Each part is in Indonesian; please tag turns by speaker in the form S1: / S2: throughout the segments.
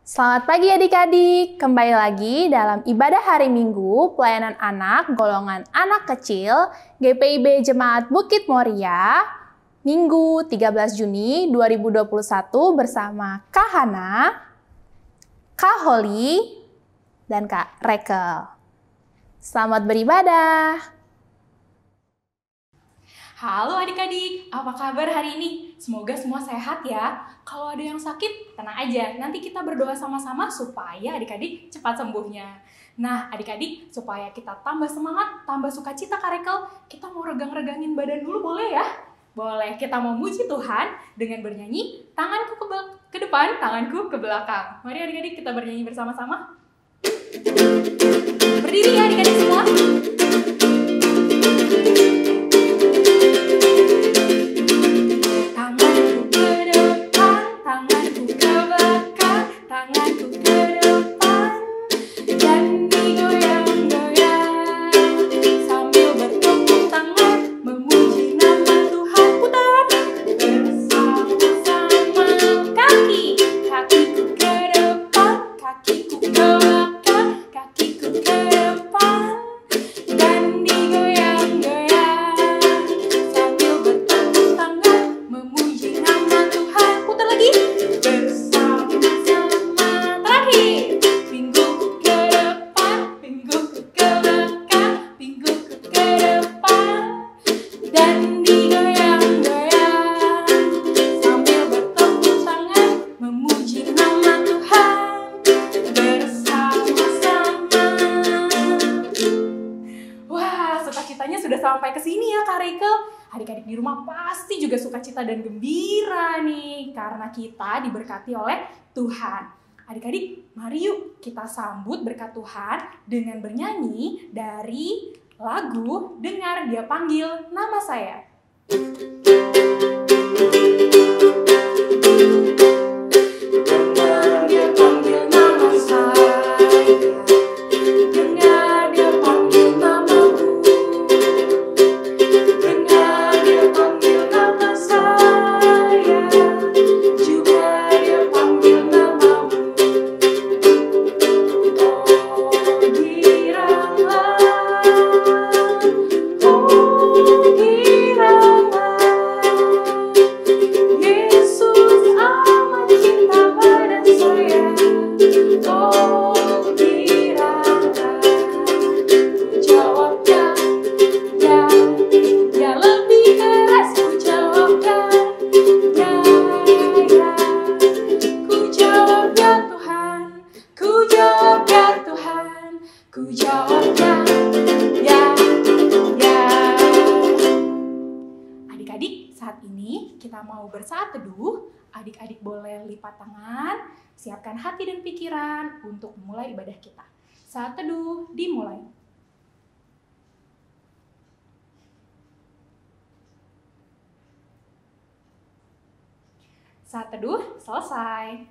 S1: Selamat pagi adik-adik, kembali lagi dalam ibadah hari Minggu pelayanan anak golongan anak kecil GPIB Jemaat Bukit Moria Minggu 13 Juni 2021 bersama Kak Hana, Kak Holly, dan Kak Rekel. Selamat beribadah.
S2: Halo adik-adik, apa kabar hari ini? Semoga semua sehat ya. Kalau ada yang sakit, tenang aja. Nanti kita berdoa sama-sama supaya adik-adik cepat sembuhnya. Nah adik-adik, supaya kita tambah semangat, tambah sukacita Kak Rekel, kita mau regang-regangin badan dulu boleh ya? Boleh, kita mau muji Tuhan dengan bernyanyi tanganku ke depan, tanganku ke belakang. Mari adik-adik kita bernyanyi bersama-sama. Berdiri ya adik-adik semua. Sampai ke sini ya Kak Rekel. Adik-adik di rumah pasti juga sukacita dan gembira nih karena kita diberkati oleh Tuhan. Adik-adik, mari yuk kita sambut berkat Tuhan dengan bernyanyi dari lagu Dengar Dia Panggil Nama Saya. Adik-adik, saat ini kita mau bersaat teduh. Adik-adik boleh lipat tangan, siapkan hati dan pikiran untuk memulai ibadah kita. Saat teduh dimulai. Saat teduh selesai.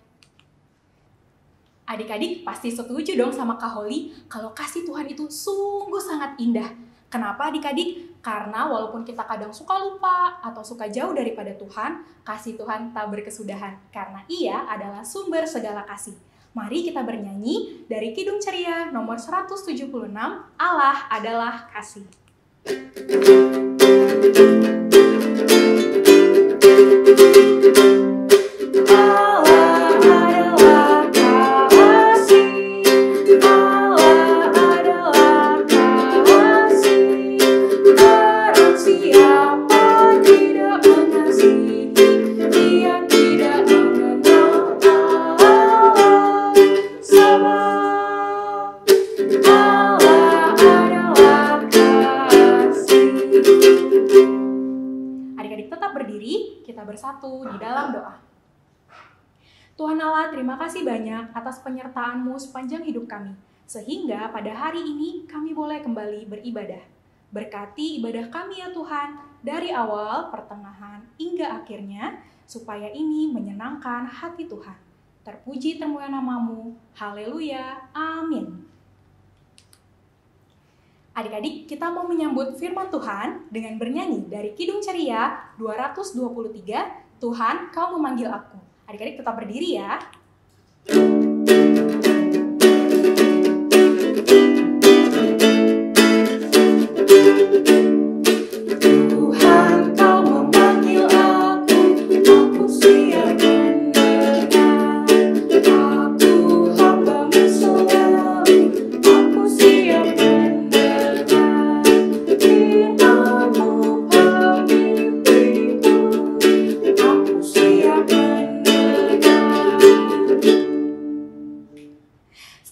S2: Adik-adik pasti setuju dong sama Kak Holly kalau kasih Tuhan itu sungguh sangat indah. Kenapa adik-adik? Karena walaupun kita kadang suka lupa atau suka jauh daripada Tuhan, kasih Tuhan tak berkesudahan. Karena Ia adalah sumber segala kasih. Mari kita bernyanyi dari Kidung Ceria nomor 176, Allah adalah kasih. Bersatu di dalam doa. Tuhan Allah, terima kasih banyak atas penyertaan-Mu sepanjang hidup kami, sehingga pada hari ini kami boleh kembali beribadah. Berkati ibadah kami ya Tuhan, dari awal, pertengahan, hingga akhirnya, supaya ini menyenangkan hati Tuhan. Terpuji termulia nama-Mu, haleluya, amin. Adik-adik, kita mau menyambut firman Tuhan dengan bernyanyi dari Kidung Ceria 223, Tuhan, Kau memanggil aku. Adik-adik tetap berdiri ya.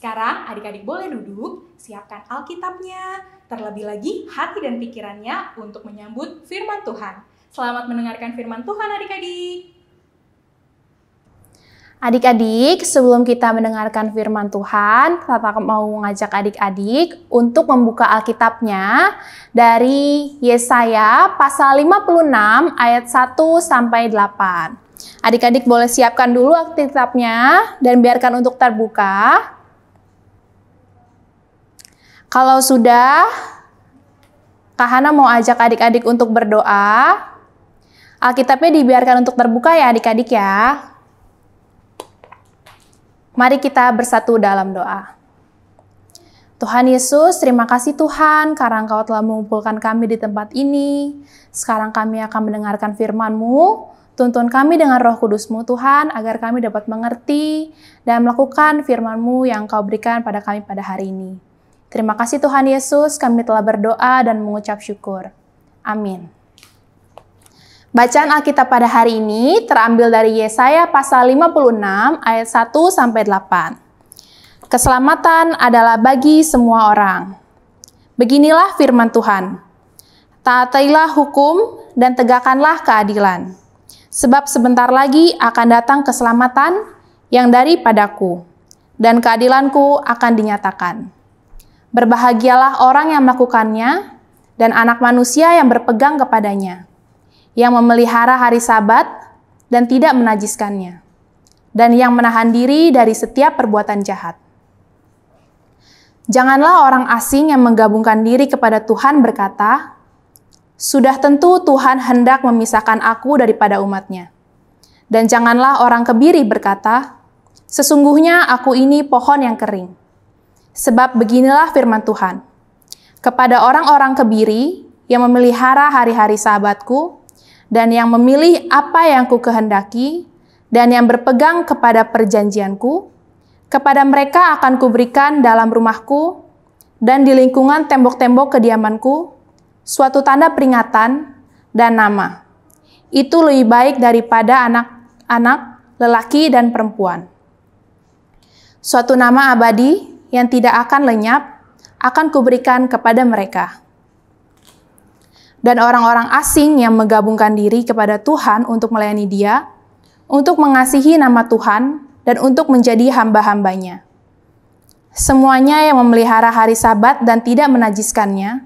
S2: Sekarang adik-adik boleh duduk, siapkan Alkitabnya, terlebih lagi hati dan pikirannya untuk menyambut firman Tuhan. Selamat mendengarkan firman Tuhan adik-adik.
S1: Adik-adik, sebelum kita mendengarkan firman Tuhan, Kakak mau ngajak adik-adik untuk membuka Alkitabnya dari Yesaya pasal 56 ayat 1 sampai 8. Adik-adik boleh siapkan dulu Alkitabnya dan biarkan untuk terbuka. Kalau sudah, Kak Hana mau ajak adik-adik untuk berdoa. Alkitabnya dibiarkan untuk terbuka ya adik-adik ya. Mari kita bersatu dalam doa. Tuhan Yesus, terima kasih Tuhan karena Engkau telah mengumpulkan kami di tempat ini. Sekarang kami akan mendengarkan firman-Mu. Tuntun kami dengan Roh Kudus-Mu Tuhan, agar kami dapat mengerti dan melakukan firman-Mu yang Engkau berikan pada kami pada hari ini. Terima kasih Tuhan Yesus, kami telah berdoa dan mengucap syukur. Amin. Bacaan Alkitab pada hari ini terambil dari Yesaya pasal 56 ayat 1 sampai 8. Keselamatan adalah bagi semua orang. Beginilah firman Tuhan. Taatilah hukum dan tegakkanlah keadilan. Sebab sebentar lagi akan datang keselamatan yang daripadaku, dan keadilanku akan dinyatakan. Berbahagialah orang yang melakukannya, dan anak manusia yang berpegang kepadanya, yang memelihara hari Sabat dan tidak menajiskannya, dan yang menahan diri dari setiap perbuatan jahat. Janganlah orang asing yang menggabungkan diri kepada Tuhan berkata, "Sudah tentu Tuhan hendak memisahkan aku daripada umat-Nya." Dan janganlah orang kebiri berkata, "Sesungguhnya aku ini pohon yang kering." Sebab beginilah firman Tuhan, kepada orang-orang kebiri yang memelihara hari-hari Sabatku, dan yang memilih apa yang ku kehendaki, dan yang berpegang kepada perjanjianku, kepada mereka akan kuberikan dalam rumahku, dan di lingkungan tembok-tembok kediamanku, suatu tanda peringatan dan nama. Itu lebih baik daripada anak-anak, lelaki dan perempuan. Suatu nama abadi, yang tidak akan lenyap, akan kuberikan kepada mereka. Dan orang-orang asing yang menggabungkan diri kepada Tuhan untuk melayani Dia, untuk mengasihi nama Tuhan, dan untuk menjadi hamba-hambanya. Semuanya yang memelihara hari Sabat dan tidak menajiskannya,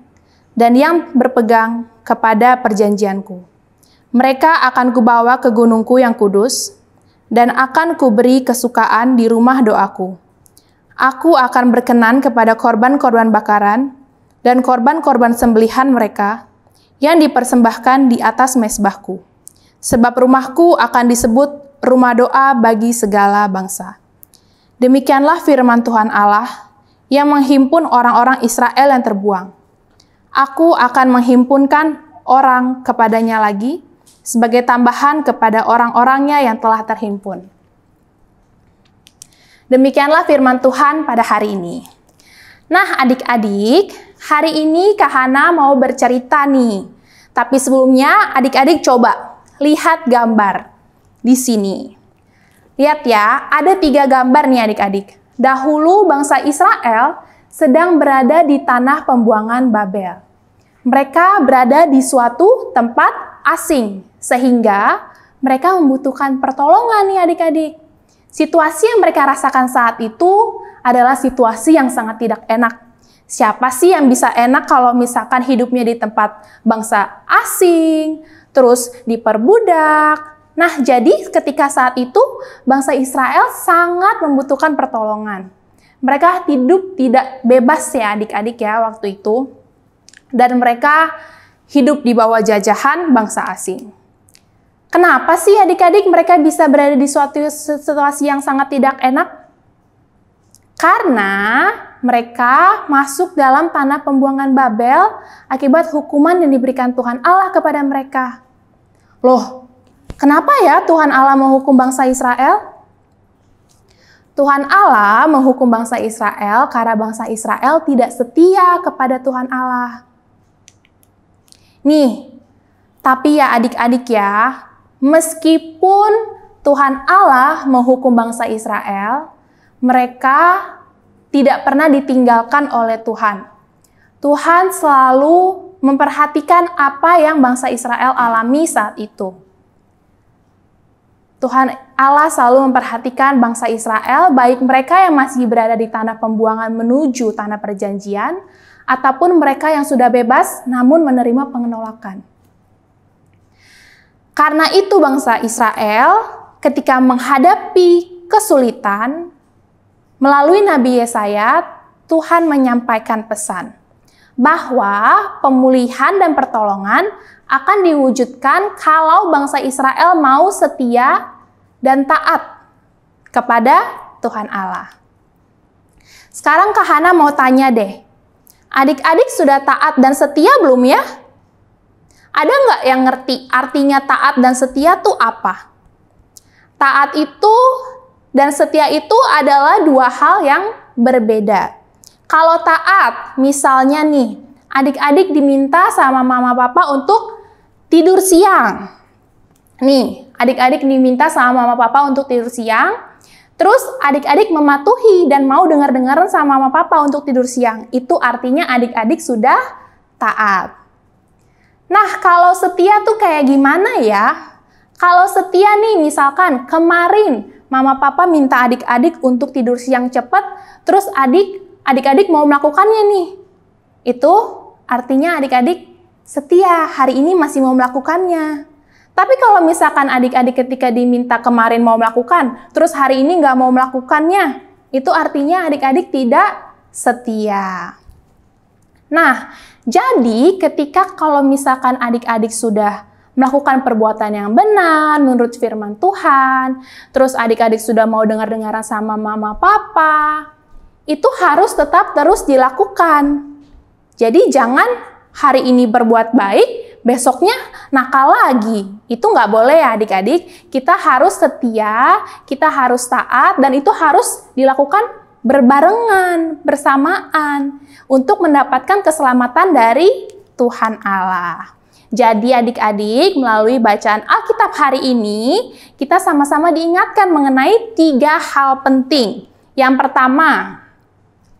S1: dan yang berpegang kepada perjanjianku. Mereka akan kubawa ke gunungku yang kudus, dan akan kuberi kesukaan di rumah doaku. Aku akan berkenan kepada korban-korban bakaran dan korban-korban sembelihan mereka yang dipersembahkan di atas mezbahku. Sebab rumahku akan disebut rumah doa bagi segala bangsa. Demikianlah firman Tuhan Allah yang menghimpun orang-orang Israel yang terbuang. Aku akan menghimpunkan orang kepadanya lagi sebagai tambahan kepada orang-orangnya yang telah terhimpun. Demikianlah firman Tuhan pada hari ini. Nah adik-adik, hari ini Kak Hana mau bercerita nih. Tapi sebelumnya adik-adik coba lihat gambar di sini. Lihat ya, ada 3 gambar nih adik-adik. Dahulu bangsa Israel sedang berada di tanah pembuangan Babel. Mereka berada di suatu tempat asing, sehingga mereka membutuhkan pertolongan nih adik-adik. Situasi yang mereka rasakan saat itu adalah situasi yang sangat tidak enak. Siapa sih yang bisa enak kalau misalkan hidupnya di tempat bangsa asing, terus diperbudak? Nah, jadi ketika saat itu bangsa Israel sangat membutuhkan pertolongan. Mereka hidup tidak bebas ya adik-adik ya waktu itu. Dan mereka hidup di bawah jajahan bangsa asing. Kenapa sih adik-adik mereka bisa berada di suatu situasi yang sangat tidak enak? Karena mereka masuk dalam tanah pembuangan Babel akibat hukuman yang diberikan Tuhan Allah kepada mereka. Loh, kenapa ya Tuhan Allah menghukum bangsa Israel? Tuhan Allah menghukum bangsa Israel karena bangsa Israel tidak setia kepada Tuhan Allah. Nih, tapi ya adik-adik ya, meskipun Tuhan Allah menghukum bangsa Israel, mereka tidak pernah ditinggalkan oleh Tuhan. Tuhan selalu memperhatikan apa yang bangsa Israel alami saat itu. Tuhan Allah selalu memperhatikan bangsa Israel, baik mereka yang masih berada di tanah pembuangan menuju tanah perjanjian, ataupun mereka yang sudah bebas namun menerima penolakan. Karena itu bangsa Israel ketika menghadapi kesulitan, melalui Nabi Yesaya, Tuhan menyampaikan pesan bahwa pemulihan dan pertolongan akan diwujudkan kalau bangsa Israel mau setia dan taat kepada Tuhan Allah. Sekarang Kak Hana mau tanya deh, adik-adik sudah taat dan setia belum ya? Ada nggak yang ngerti artinya taat dan setia tuh apa? Taat itu dan setia itu adalah dua hal yang berbeda. Kalau taat, misalnya nih, adik-adik diminta sama mama papa untuk tidur siang. Nih, adik-adik diminta sama mama papa untuk tidur siang, terus adik-adik mematuhi dan mau dengar-dengaran sama mama papa untuk tidur siang. Itu artinya adik-adik sudah taat. Nah, kalau setia tuh kayak gimana ya? Kalau setia nih, misalkan kemarin mama papa minta adik-adik untuk tidur siang cepat, terus adik-adik mau melakukannya nih. Itu artinya adik-adik setia, hari ini masih mau melakukannya. Tapi kalau misalkan adik-adik ketika diminta kemarin mau melakukan, terus hari ini nggak mau melakukannya, itu artinya adik-adik tidak setia. Nah, jadi ketika kalau misalkan adik-adik sudah melakukan perbuatan yang benar menurut firman Tuhan, terus adik-adik sudah mau dengar-dengaran sama mama papa, itu harus tetap terus dilakukan. Jadi jangan hari ini berbuat baik, besoknya nakal lagi. Itu nggak boleh ya adik-adik. Kita harus setia, kita harus taat, dan itu harus dilakukan berbarengan, bersamaan, untuk mendapatkan keselamatan dari Tuhan Allah. Jadi adik-adik, melalui bacaan Alkitab hari ini, kita sama-sama diingatkan mengenai 3 hal penting. Yang pertama,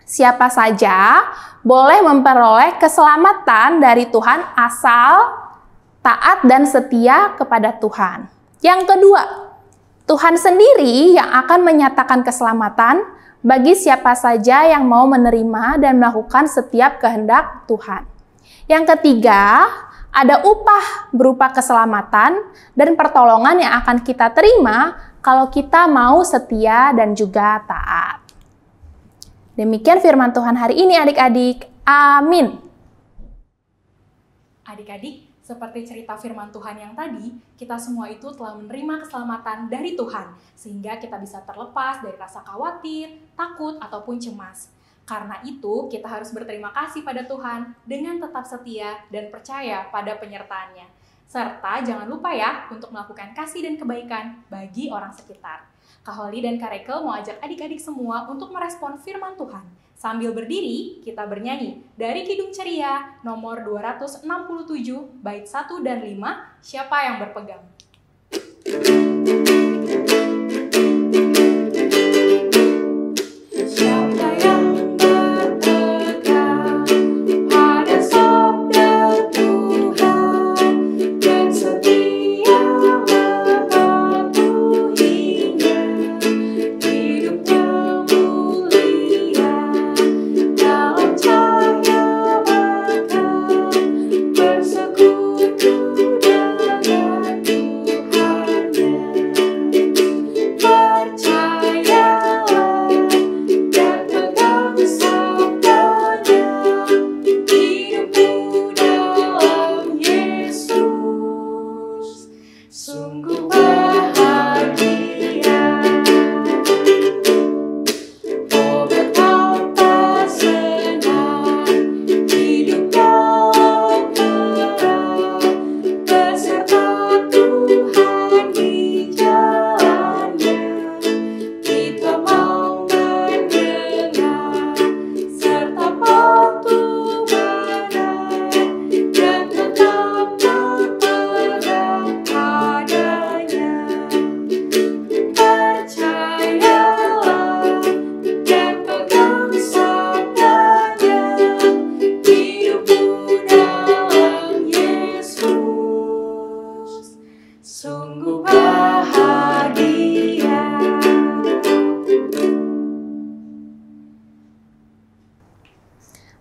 S1: siapa saja boleh memperoleh keselamatan dari Tuhan asal taat dan setia kepada Tuhan. Yang kedua, Tuhan sendiri yang akan menyatakan keselamatan bagi siapa saja yang mau menerima dan melakukan setiap kehendak Tuhan. Yang ketiga, ada upah berupa keselamatan dan pertolongan yang akan kita terima kalau kita mau setia dan juga taat. Demikian firman Tuhan hari ini adik-adik. Amin.
S2: Adik-adik, seperti cerita firman Tuhan yang tadi, kita semua itu telah menerima keselamatan dari Tuhan, sehingga kita bisa terlepas dari rasa khawatir, takut, ataupun cemas. Karena itu, kita harus berterima kasih pada Tuhan dengan tetap setia dan percaya pada penyertaannya. Serta jangan lupa ya untuk melakukan kasih dan kebaikan bagi orang sekitar. Kak Holly dan Kak Rekel mau ajak adik-adik semua untuk merespon firman Tuhan. Sambil berdiri, kita bernyanyi dari Kidung Ceria nomor 267, bait 1 dan 5, Siapa yang berpegang? bahagia.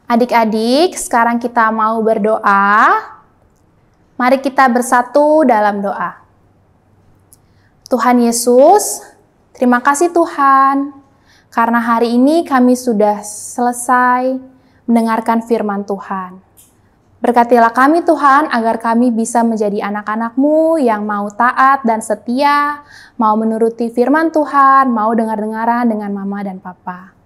S1: Adik-adik, sekarang kita mau berdoa. Mari kita bersatu dalam doa. Tuhan Yesus, terima kasih Tuhan, karena hari ini kami sudah selesai mendengarkan firman Tuhan. Berkatilah kami Tuhan, agar kami bisa menjadi anak-anak-Mu yang mau taat dan setia, mau menuruti firman Tuhan, mau dengar-dengaran dengan mama dan papa.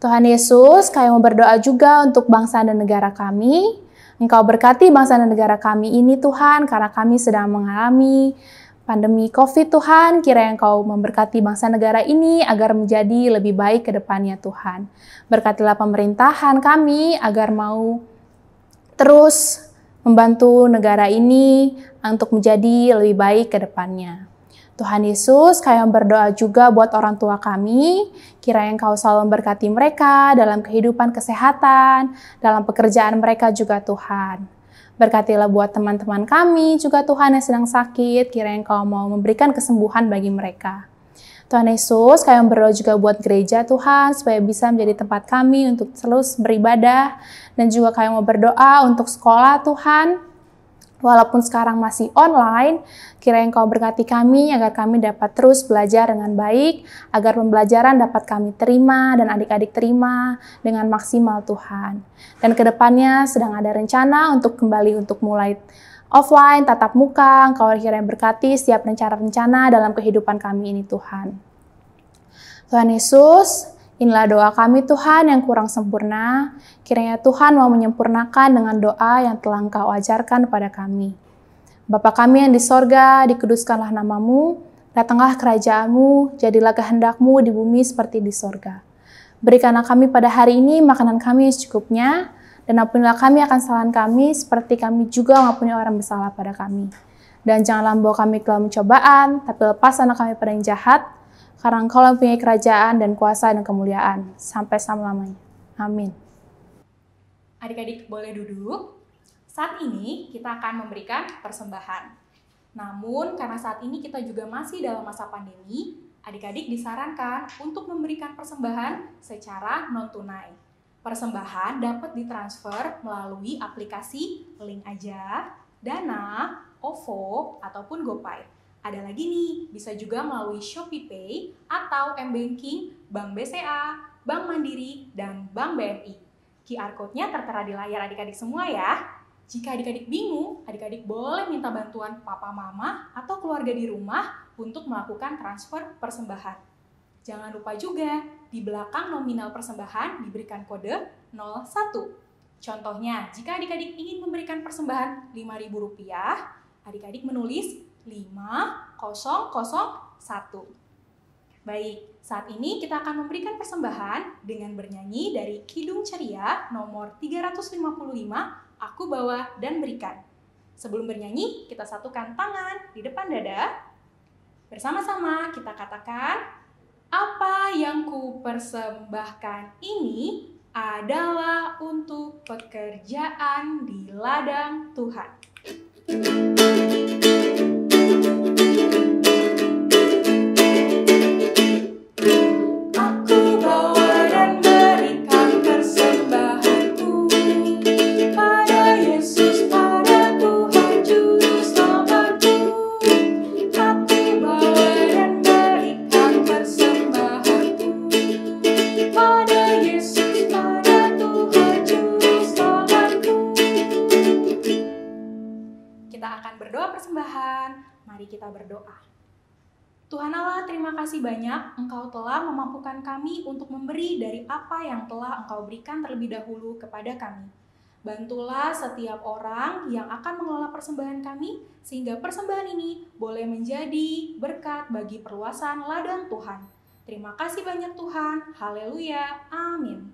S1: Tuhan Yesus, kami mau berdoa juga untuk bangsa dan negara kami. Engkau berkati bangsa dan negara kami ini Tuhan, karena kami sedang mengalami pandemi COVID Tuhan. Kiranya Engkau memberkati bangsa negara ini agar menjadi lebih baik ke depannya Tuhan. Berkatilah pemerintahan kami agar mau terus membantu negara ini untuk menjadi lebih baik ke depannya. Tuhan Yesus, kami berdoa juga buat orang tua kami, kiranya Engkau selalu memberkati mereka dalam kehidupan kesehatan, dalam pekerjaan mereka juga Tuhan. Berkatilah buat teman-teman kami juga Tuhan yang sedang sakit, kiranya Engkau mau memberikan kesembuhan bagi mereka. Tuhan Yesus, kami berdoa juga buat gereja Tuhan, supaya bisa menjadi tempat kami untuk terus beribadah, dan juga kami mau berdoa untuk sekolah Tuhan. Walaupun sekarang masih online, kiranya Engkau berkati kami agar kami dapat terus belajar dengan baik, agar pembelajaran dapat kami terima dan adik-adik terima dengan maksimal Tuhan. Dan kedepannya sedang ada rencana untuk kembali untuk mulai offline, tatap muka. Engkau kiranya berkati setiap rencana-rencana dalam kehidupan kami ini Tuhan. Tuhan Yesus, inilah doa kami Tuhan yang kurang sempurna. Kiranya Tuhan mau menyempurnakan dengan doa yang telah Engkau ajarkan kepada kami. Bapa kami yang di sorga, dikuduskanlah namamu, datanglah kerajaan-Mu, jadilah kehendak-Mu di bumi seperti di sorga. Berikanlah kami pada hari ini makanan kami yang secukupnya, dan ampunilah kami akan kesalahan kami, seperti kami juga mengampuni orang bersalah pada kami. Dan janganlah membawa kami ke dalam pencobaan, tapi lepaskanlah kami pada yang jahat, karena Engkau yang mempunyai kerajaan dan kuasa dan kemuliaan sampai selama-lamanya. Amin.
S2: Adik-adik boleh duduk. Saat ini kita akan memberikan persembahan. Namun karena saat ini kita juga masih dalam masa pandemi, adik-adik disarankan untuk memberikan persembahan secara non-tunai. Persembahan dapat ditransfer melalui aplikasi Link Aja, Dana, OVO, ataupun GoPay. Ada lagi nih, bisa juga melalui ShopeePay atau M-Banking, Bank BCA, Bank Mandiri, dan Bank BNI. QR Code-nya tertera di layar adik-adik semua ya. Jika adik-adik bingung, adik-adik boleh minta bantuan papa mama atau keluarga di rumah untuk melakukan transfer persembahan. Jangan lupa juga, di belakang nominal persembahan diberikan kode 01. Contohnya, jika adik-adik ingin memberikan persembahan Rp5.000, adik-adik menulis 5001. Baik, saat ini kita akan memberikan persembahan dengan bernyanyi dari Kidung Ceria nomor 355, Aku Bawa dan Berikan. Sebelum bernyanyi, kita satukan tangan di depan dada. Bersama-sama kita katakan, apa yang ku persembahkan ini adalah untuk pekerjaan di ladang Tuhan. Kita berdoa. Tuhan Allah, terima kasih banyak Engkau telah memampukan kami untuk memberi dari apa yang telah Engkau berikan terlebih dahulu kepada kami. Bantulah setiap orang yang akan mengelola persembahan kami, sehingga persembahan ini boleh menjadi berkat bagi perluasan ladang Tuhan. Terima kasih banyak Tuhan. Haleluya. Amin.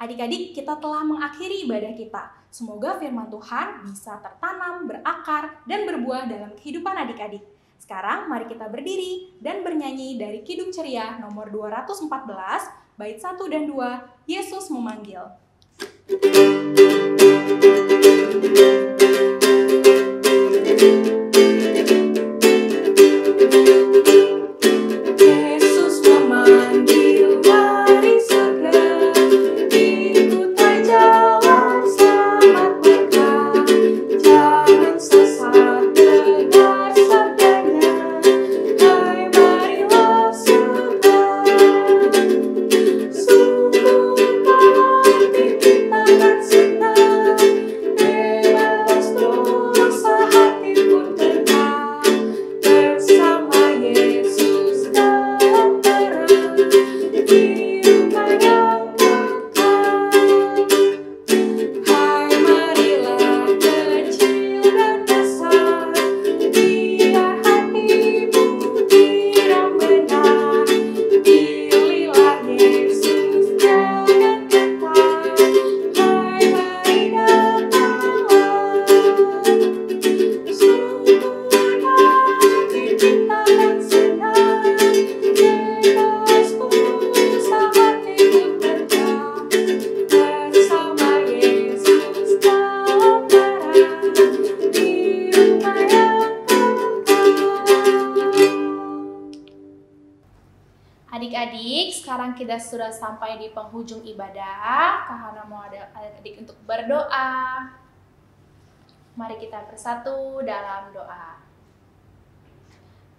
S2: Adik-adik, kita telah mengakhiri ibadah kita. Semoga firman Tuhan bisa tertanam, berakar, dan berbuah dalam kehidupan adik-adik. Sekarang mari kita berdiri dan bernyanyi dari Kidung Ceria nomor 214, bait 1 dan 2, Yesus Memanggil.
S1: Adik-adik, sekarang kita sudah sampai di penghujung ibadah. Kahana mau ada adik-adik untuk berdoa. Mari kita bersatu dalam doa.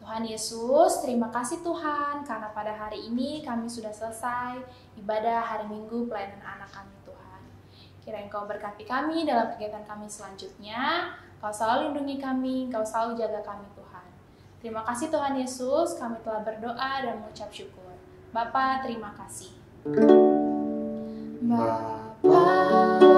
S1: Tuhan Yesus, terima kasih Tuhan, karena pada hari ini kami sudah selesai ibadah hari Minggu pelayanan anak kami Tuhan. Kiranya Engkau berkati kami dalam kegiatan kami selanjutnya. Kau selalu lindungi kami, Kau selalu jaga kami Tuhan. Terima kasih Tuhan Yesus, kami telah berdoa dan mengucap syukur. Bapa, terima kasih. Bapa